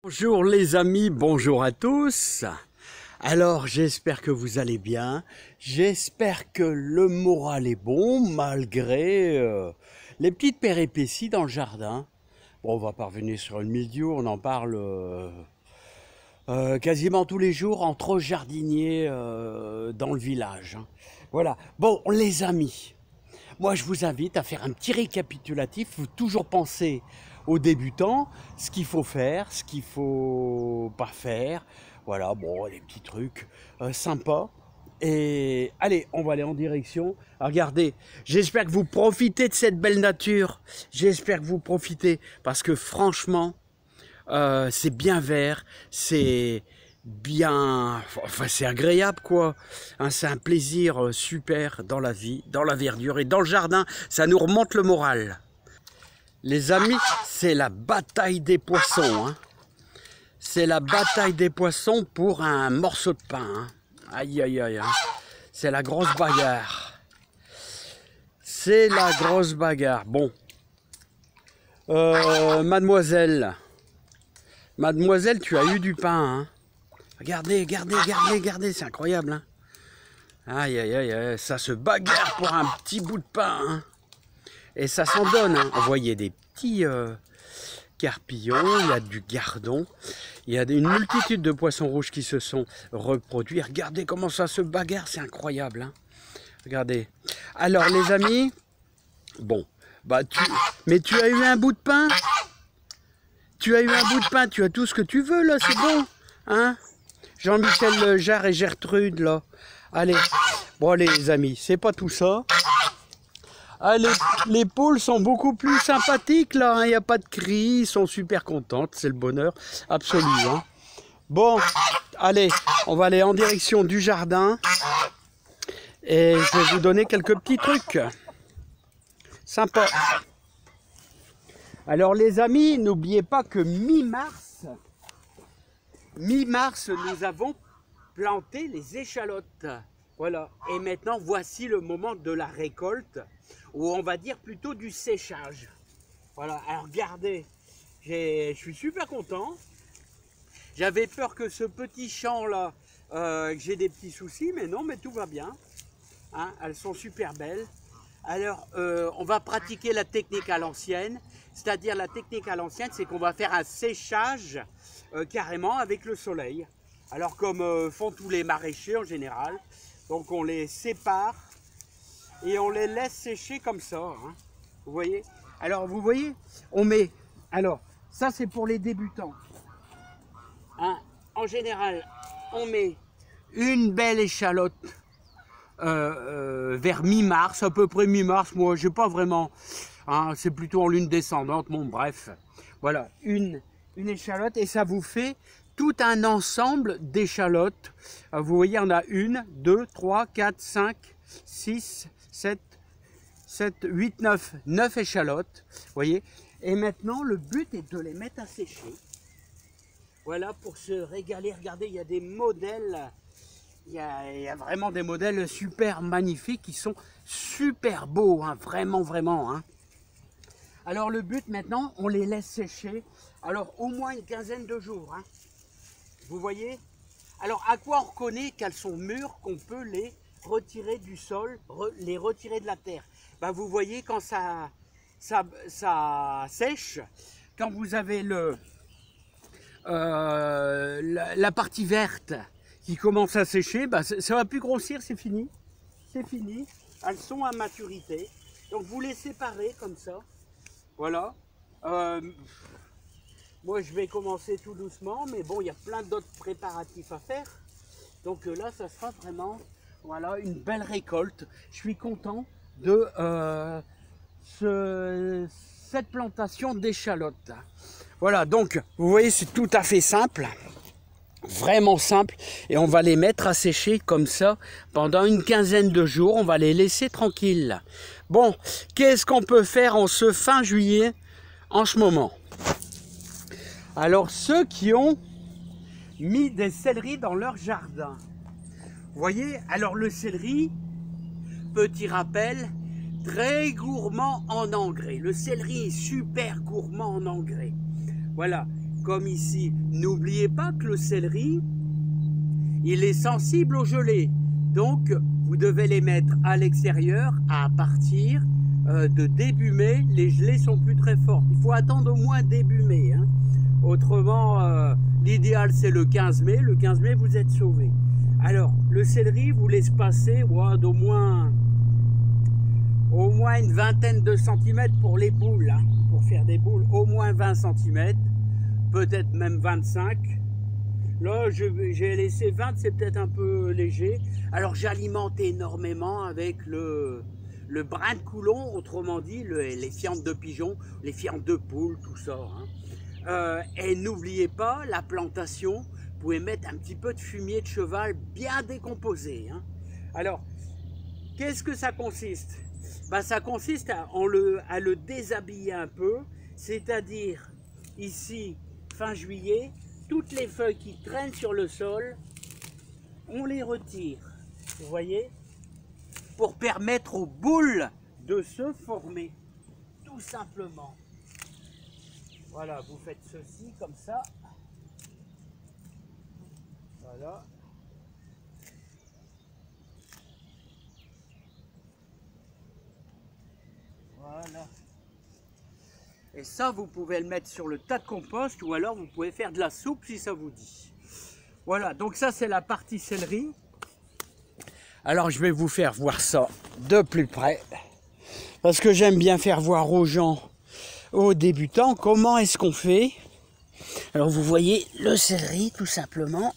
Bonjour les amis, bonjour à tous. Alors j'espère que vous allez bien, j'espère que le moral est bon malgré les petites péripéties dans le jardin. Bon, on va pas revenir sur le milieu, on en parle quasiment tous les jours entre jardiniers dans le village, hein. Voilà, bon les amis, moi je vous invite à faire un petit récapitulatif, il faut toujours penser aux débutants, ce qu'il faut faire, ce qu'il faut pas faire, voilà, bon, les petits trucs sympas. Et allez, on va aller en direction. Regardez, j'espère que vous profitez de cette belle nature, j'espère que vous profitez, parce que franchement, c'est bien vert, c'est bien, enfin c'est agréable quoi, hein, c'est un plaisir super dans la vie, dans la verdure et dans le jardin, ça nous remonte le moral. Les amis, c'est la bataille des poissons, hein. C'est la bataille des poissons pour un morceau de pain, hein. Aïe aïe aïe, hein. C'est la grosse bagarre. C'est la grosse bagarre. Bon, mademoiselle, tu as eu du pain, hein. Regardez, regardez, c'est incroyable, hein. Aïe, aïe, aïe, ça se bagarre pour un petit bout de pain, hein. Et ça s'en donne, hein. Vous voyez des petits carpillons, il y a du gardon, il y a une multitude de poissons rouges qui se sont reproduits. Regardez comment ça se bagarre, c'est incroyable, hein. Regardez. Alors les amis, bon, bah mais tu as eu un bout de pain. Tu as eu un bout de pain, tu as tout ce que tu veux là, c'est bon, hein? Jean-Michel Jarre et Gertrude là. Allez, bon les amis, c'est pas tout ça. Ah, les poules sont beaucoup plus sympathiques là, hein. Il n'y a pas de cris, ils sont super contentes, c'est le bonheur absolu, hein. Bon, allez, on va aller en direction du jardin et je vais vous donner quelques petits trucs sympas. Alors les amis, n'oubliez pas que mi-mars, nous avons planté les échalotes. Voilà, et maintenant voici le moment de la récolte, ou on va dire plutôt du séchage. Voilà, alors regardez, je suis super content. J'avais peur que ce petit champ là, que j'ai des petits soucis, mais non, mais tout va bien, hein, elles sont super belles. Alors, on va pratiquer la technique à l'ancienne, c'est-à-dire la technique à l'ancienne, c'est qu'on va faire un séchage carrément avec le soleil. Alors comme font tous les maraîchers en général, donc on les sépare et on les laisse sécher comme ça, hein. Vous voyez? Alors vous voyez, on met, alors ça c'est pour les débutants, hein. En général, on met une belle échalote vers mi-mars, à peu près mi-mars, moi j'ai pas vraiment, hein, c'est plutôt en lune descendante, bon bref, voilà, une échalote et ça vous fait tout un ensemble d'échalotes. Vous voyez, on a 1, 2, 3, 4, 5, 6, 7, 8, 9 échalotes. Vous voyez, et maintenant le but est de les mettre à sécher. Voilà, pour se régaler. Regardez, il y a des modèles, il y a vraiment des modèles super magnifiques qui sont super beaux, hein, vraiment, vraiment, hein. Alors le but maintenant, on les laisse sécher, alors au moins une quinzaine de jours, hein. Vous voyez? Alors à quoi on reconnaît qu'elles sont mûres, qu'on peut les retirer du sol, les retirer de la terre? Ben, vous voyez quand ça sèche, quand vous avez la partie verte qui commence à sécher, ben, ça va plus grossir, c'est fini. C'est fini, elles sont à maturité. Donc vous les séparez comme ça. Voilà. Moi, je vais commencer tout doucement, mais bon, il y a plein d'autres préparatifs à faire. Donc là, ça sera vraiment, voilà, une belle récolte. Je suis content de cette plantation d'échalotes. Voilà, donc, vous voyez, c'est tout à fait simple. Vraiment simple. Et on va les mettre à sécher comme ça pendant une quinzaine de jours. On va les laisser tranquilles. Bon, qu'est-ce qu'on peut faire en ce fin juillet en ce moment? Alors ceux qui ont mis des céleris dans leur jardin, vous voyez, alors le céleri, petit rappel, très gourmand en engrais. Le céleri est super gourmand en engrais. Voilà, comme ici. N'oubliez pas que le céleri, il est sensible aux gelées. Donc, vous devez les mettre à l'extérieur à partir de début mai. Les gelées sont plus très fortes. Il faut attendre au moins début mai. Hein. Autrement, l'idéal c'est le 15 mai. Le 15 mai, vous êtes sauvé. Alors, le céleri, vous l'espacez d'au moins une vingtaine de centimètres pour les boules. Hein. Pour faire des boules, au moins 20 centimètres, peut-être même 25. Là, j'ai laissé 20, c'est peut-être un peu léger. Alors, j'alimente énormément avec le brin de coulon, autrement dit, les fientes de pigeons, les fientes de poules, tout ça. Hein. Et n'oubliez pas, la plantation, vous pouvez mettre un petit peu de fumier de cheval bien décomposé. Hein. Alors, qu'est-ce que ça consiste? Ben, ça consiste à le déshabiller un peu, c'est-à-dire, ici, fin juillet, toutes les feuilles qui traînent sur le sol, on les retire, vous voyez, pour permettre aux boules de se former, tout simplement. Voilà, vous faites ceci comme ça. Voilà. Voilà. Et ça, vous pouvez le mettre sur le tas de compost ou alors vous pouvez faire de la soupe si ça vous dit. Voilà, donc ça c'est la partie céleri. Alors je vais vous faire voir ça de plus près. Parce que j'aime bien faire voir aux gens, aux débutants, comment est-ce qu'on fait. Alors vous voyez le céleri tout simplement.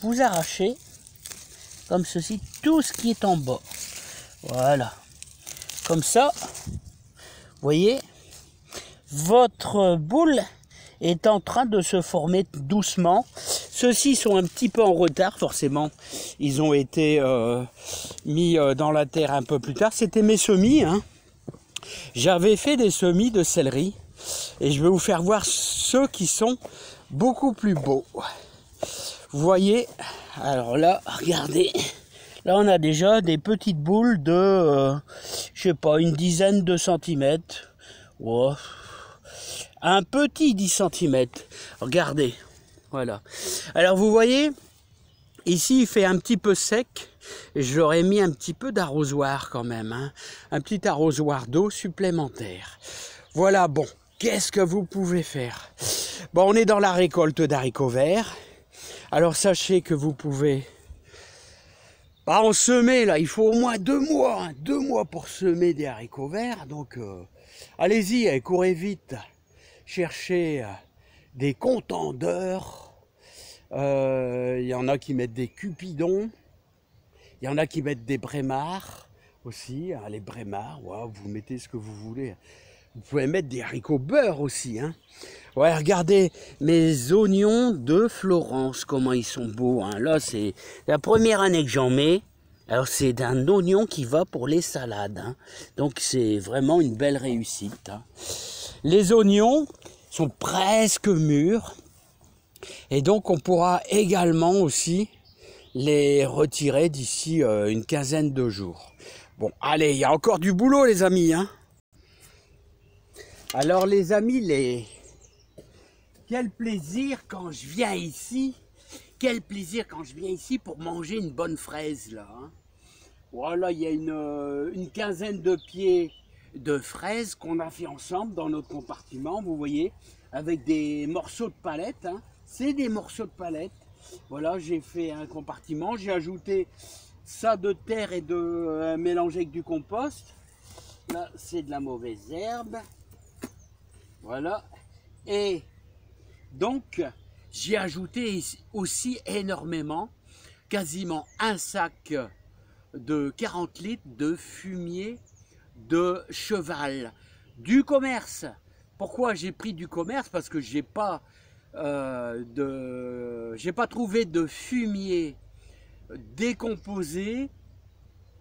Vous arrachez comme ceci tout ce qui est en bas. Voilà. Comme ça, vous voyez, votre boule est en train de se former doucement. Ceux-ci sont un petit peu en retard, forcément. Ils ont été mis dans la terre un peu plus tard. C'était mes semis. Hein. J'avais fait des semis de céleri. Et je vais vous faire voir ceux qui sont beaucoup plus beaux. Vous voyez, alors là, regardez. Là, on a déjà des petites boules de, je sais pas, une dizaine de centimètres. Wow. Un petit 10 centimètres. Regardez. Voilà. Alors, vous voyez, ici, il fait un petit peu sec. J'aurais mis un petit peu d'arrosoir quand même. Hein. Un petit arrosoir d'eau supplémentaire. Voilà, bon. Qu'est-ce que vous pouvez faire? Bon, on est dans la récolte d'haricots verts. Alors, sachez que vous pouvez... en semer, là, il faut au moins 2 mois. Hein, 2 mois pour semer des haricots verts. Donc, allez-y, courez vite. Cherchez des contendeurs. Il y en a qui mettent des cupidons. Il y en a qui mettent des brémards aussi. Hein, les brémards, wow, vous mettez ce que vous voulez. Vous pouvez mettre des haricots beurre aussi. Hein. Ouais, regardez mes oignons de Florence, comment ils sont beaux. Hein. Là, c'est la première année que j'en mets. Alors, c'est un oignon qui va pour les salades. Hein. Donc, c'est vraiment une belle réussite. Hein. Les oignons sont presque mûrs. Et donc, on pourra également aussi les retirer d'ici une quinzaine de jours. Bon, allez, il y a encore du boulot, les amis. Hein. Alors les amis, quel plaisir quand je viens ici, pour manger une bonne fraise là. Hein. Voilà, il y a une quinzaine de pieds de fraises qu'on a fait ensemble dans notre compartiment, vous voyez, avec des morceaux de palette. Hein. C'est des morceaux de palette. Voilà, j'ai fait un compartiment, j'ai ajouté ça de terre et de mélanger avec du compost. Là, c'est de la mauvaise herbe. Voilà, et donc j'ai ajouté aussi énormément, quasiment un sac de 40 litres de fumier de cheval, du commerce. Pourquoi j'ai pris du commerce? Parce que j'ai pas trouvé de fumier décomposé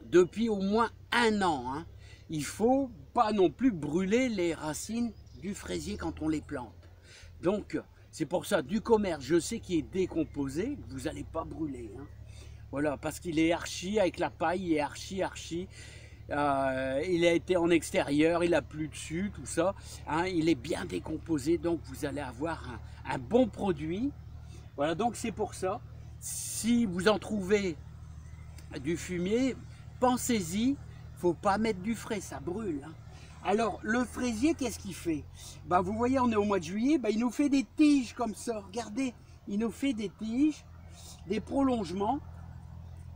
depuis au moins 1 an. Hein. Il faut pas non plus brûler les racines du fraisier quand on les plante. Donc, c'est pour ça, du commerce, je sais qu'il est décomposé, vous n'allez pas brûler. Hein. Voilà, parce qu'il est archi, avec la paille, il est archi. il a été en extérieur, il a plu dessus, tout ça. Hein, il est bien décomposé, donc vous allez avoir un bon produit. Voilà, donc c'est pour ça. Si vous en trouvez du fumier, pensez-y, il ne faut pas mettre du frais, ça brûle. Hein. Alors, le fraisier, qu'est-ce qu'il fait? Bah, vous voyez, on est au mois de juillet, bah, il nous fait des tiges comme ça. Regardez, il nous fait des tiges, des prolongements.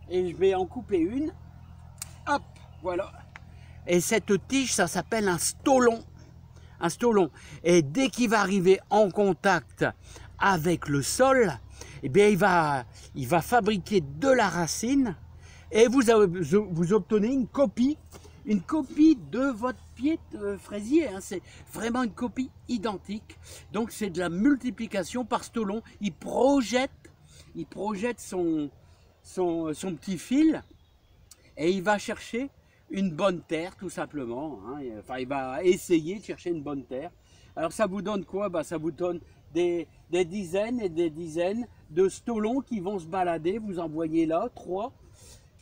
Et je vais en couper une. Hop, voilà. Et cette tige, ça s'appelle un stolon. Un stolon. Et dès qu'il va arriver en contact avec le sol, eh bien, il va fabriquer de la racine et vous obtenez une copie de votre pied de fraisier. Hein. C'est vraiment une copie identique. Donc, c'est de la multiplication par stolon. Il projette son petit fil et il va chercher une bonne terre tout simplement. Hein. Enfin, il va essayer de chercher une bonne terre. Alors ça vous donne quoi? Bah, ça vous donne des dizaines et des dizaines de stolons qui vont se balader. Vous en voyez là 3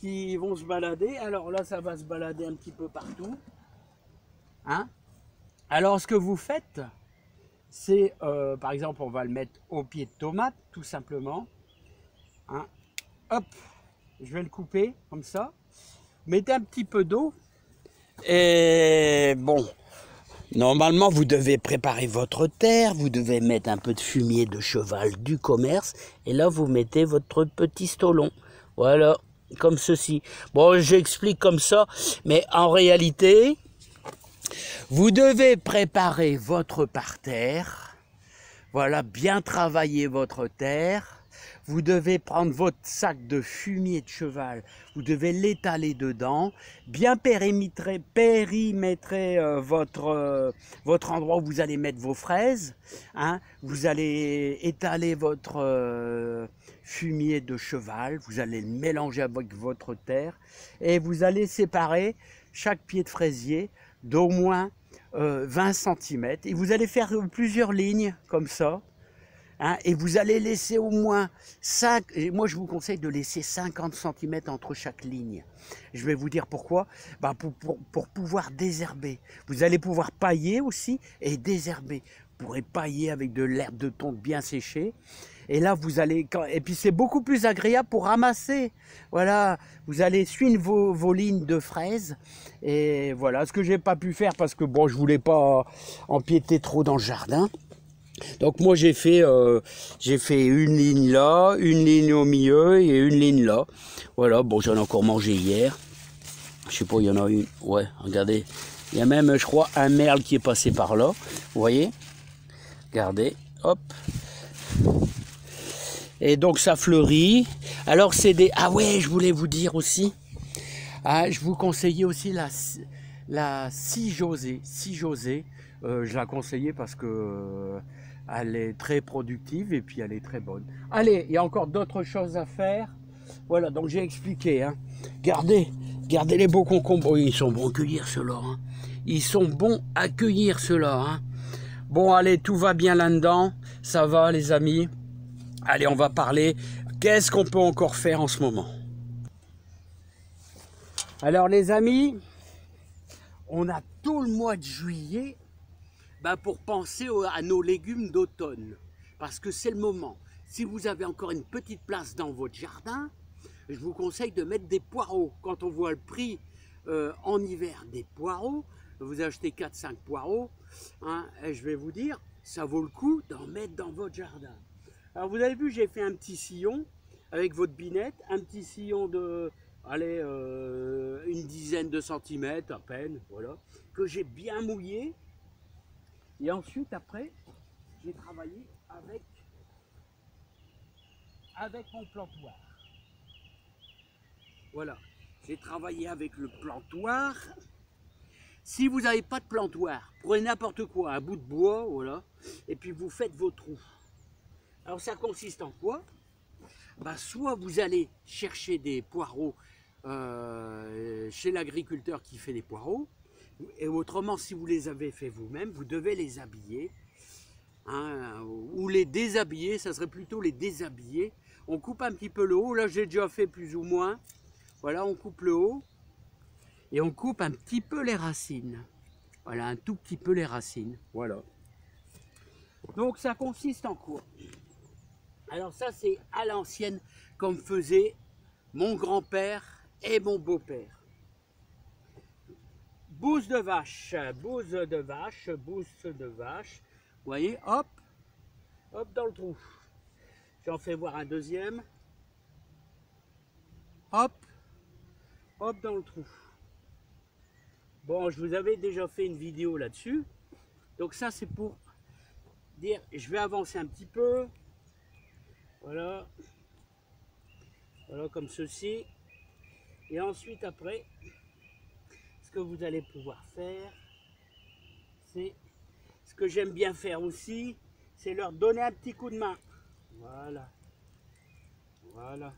qui vont se balader. Alors là, ça va se balader un petit peu partout. Hein? Alors ce que vous faites, c'est par exemple, on va le mettre au pied de tomate tout simplement. Hein? Hop, je vais le couper comme ça. Mettez un petit peu d'eau. Et bon, normalement, vous devez préparer votre terre. Vous devez mettre un peu de fumier de cheval du commerce. Et là, vous mettez votre petit stolon. Voilà, comme ceci. Bon, j'explique comme ça. Mais en réalité, vous devez préparer votre parterre. Voilà, bien travailler votre terre. Vous devez prendre votre sac de fumier de cheval, vous devez l'étaler dedans, bien périmétrer votre endroit où vous allez mettre vos fraises. Hein. Vous allez étaler votre fumier de cheval, vous allez le mélanger avec votre terre et vous allez séparer chaque pied de fraisier d'au moins 20 cm. Et vous allez faire plusieurs lignes comme ça. Hein, et vous allez laisser au moins 5, et moi je vous conseille de laisser 50 cm entre chaque ligne. Je vais vous dire pourquoi. Bah pour pouvoir désherber. Vous allez pouvoir pailler aussi et désherber. Vous pourrez pailler avec de l'herbe de tonte bien séchée. Et là, vous allez... Et puis c'est beaucoup plus agréable pour ramasser. Voilà, vous allez suivre vos lignes de fraises. Et voilà, ce que j'ai pas pu faire parce que bon, je voulais pas empiéter trop dans le jardin. Donc moi j'ai fait une ligne là, une ligne au milieu et une ligne là. Voilà, bon j'en ai encore mangé hier. Je sais pas, il y en a une. Ouais, regardez. Il y a même, je crois, un merle qui est passé par là. Vous voyez? Regardez, hop. Et donc ça fleurit. Alors c'est des... Ah ouais, je voulais vous dire aussi. Ah, je vous conseillais aussi la scie José. Scie José, je la conseillais parce que... elle est très productive et puis elle est très bonne. Allez, il y a encore d'autres choses à faire. Voilà, donc j'ai expliqué. Hein. Regardez les beaux concombres. Oh, ils sont bons à cueillir ceux-là. Hein. Ils sont bons à cueillir ceux-là. Hein. Bon, allez, tout va bien là-dedans. Ça va, les amis. Allez, on va parler. Qu'est-ce qu'on peut encore faire en ce moment? Alors, les amis, on a tout le mois de juillet. Ben pour penser à nos légumes d'automne, parce que c'est le moment. Si vous avez encore une petite place dans votre jardin, je vous conseille de mettre des poireaux. Quand on voit le prix en hiver des poireaux, vous achetez 4-5 poireaux, hein, et je vais vous dire, ça vaut le coup d'en mettre dans votre jardin. Alors vous avez vu, j'ai fait un petit sillon avec votre binette, un petit sillon de, allez, une dizaine de centimètres à peine, voilà, que j'ai bien mouillé. Et ensuite, après, j'ai travaillé avec mon plantoir. Voilà, j'ai travaillé avec le plantoir. Si vous n'avez pas de plantoir, prenez n'importe quoi, un bout de bois, voilà, et puis vous faites vos trous. Alors ça consiste en quoi? Bah, soit vous allez chercher des poireaux chez l'agriculteur qui fait des poireaux, et autrement, si vous les avez fait vous-même, vous devez les habiller. Hein, ou les déshabiller, ça serait plutôt les déshabiller. On coupe un petit peu le haut, là j'ai déjà fait plus ou moins. Voilà, on coupe le haut. et on coupe un petit peu les racines. Voilà, un tout petit peu les racines. Voilà. Donc ça consiste en quoi? Alors ça c'est à l'ancienne comme faisait mon grand-père et mon beau-père. Bouse de vache, bouse de vache, bouse de vache. Vous voyez, hop, hop dans le trou. J'en fais voir un deuxième. Hop, hop dans le trou. Bon, je vous avais déjà fait une vidéo là-dessus. Donc ça c'est pour dire, je vais avancer un petit peu. Voilà. Voilà comme ceci. Et ensuite après, ce que vous allez pouvoir faire, c'est ce que j'aime bien faire aussi, c'est leur donner un petit coup de main. Voilà. Voilà.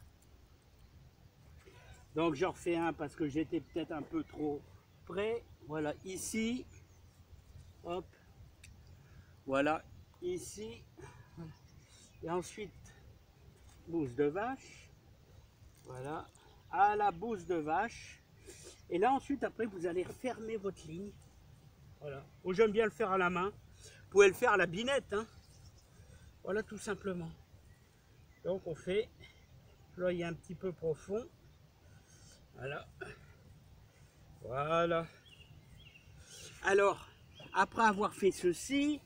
Donc j'en refais un parce que j'étais peut-être un peu trop près. Voilà, ici. Hop. Voilà, ici. Et ensuite, bouse de vache. Voilà. À la bouse de vache. Et là ensuite, après, vous allez refermer votre ligne. Voilà. Oh, j'aime bien le faire à la main. Vous pouvez le faire à la binette, hein. Voilà, tout simplement. Donc on fait, là il y a un petit peu profond. Voilà. Voilà. Alors, après avoir fait ceci,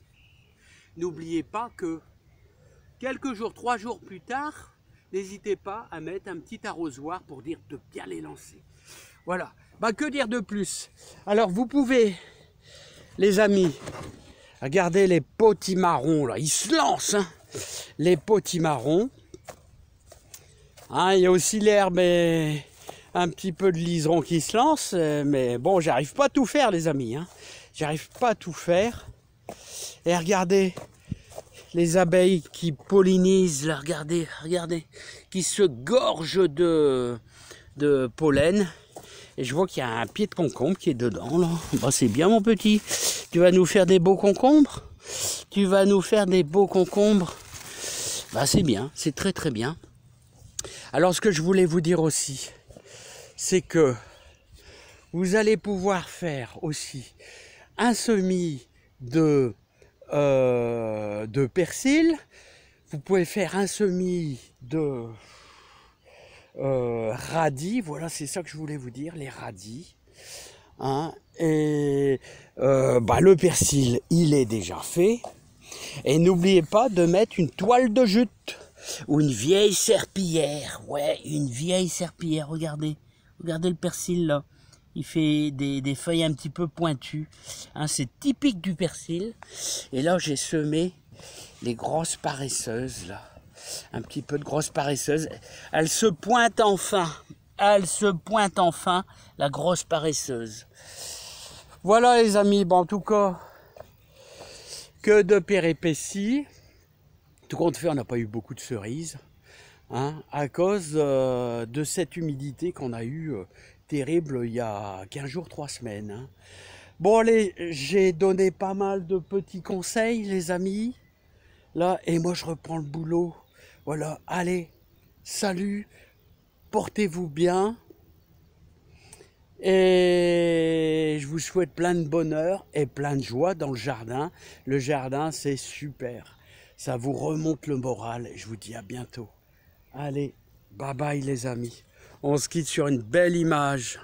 n'oubliez pas que quelques jours, 3 jours plus tard, n'hésitez pas à mettre un petit arrosoir pour dire de bien les lancer. Voilà. Bah, que dire de plus? Alors vous pouvez, les amis, regardez les potimarrons là, ils se lancent, hein, les potimarrons. Hein, il y a aussi l'herbe et un petit peu de liseron qui se lance, mais bon, j'arrive pas à tout faire, les amis. Hein. J'arrive pas à tout faire. Et regardez les abeilles qui pollinisent, là, regardez, regardez, qui se gorgent de pollen. Et je vois qu'il y a un pied de concombre qui est dedans, là. Bah, c'est bien, mon petit. Tu vas nous faire des beaux concombres? Tu vas nous faire des beaux concombres? Bah, c'est bien, c'est très très bien. Alors, ce que je voulais vous dire aussi, c'est que vous allez pouvoir faire aussi un semis de persil. Vous pouvez faire un semis de radis. Voilà, c'est ça que je voulais vous dire, les radis. Hein, et bah, le persil, il est déjà fait. Et n'oubliez pas de mettre une toile de jute ou une vieille serpillière. Ouais, une vieille serpillière. Regardez, regardez le persil là. Il fait des feuilles un petit peu pointues. Hein, c'est typique du persil. Et là, j'ai semé les grosses paresseuses là. Un petit peu de grosses paresseuses. Elle se pointe enfin. Elle se pointe enfin, la grosse paresseuse. Voilà les amis, bon, en tout cas, que de péripéties. Tout compte fait, on n'a pas eu beaucoup de cerises, hein, à cause de cette humidité qu'on a eue terrible il y a 15 jours, 3 semaines. Hein. Bon, allez, j'ai donné pas mal de petits conseils, les amis. Là, et moi, je reprends le boulot. Voilà, allez, salut, portez-vous bien. Et je vous souhaite plein de bonheur et plein de joie dans le jardin. Le jardin, c'est super. Ça vous remonte le moral. Je vous dis à bientôt. Allez, bye bye les amis. On se quitte sur une belle image.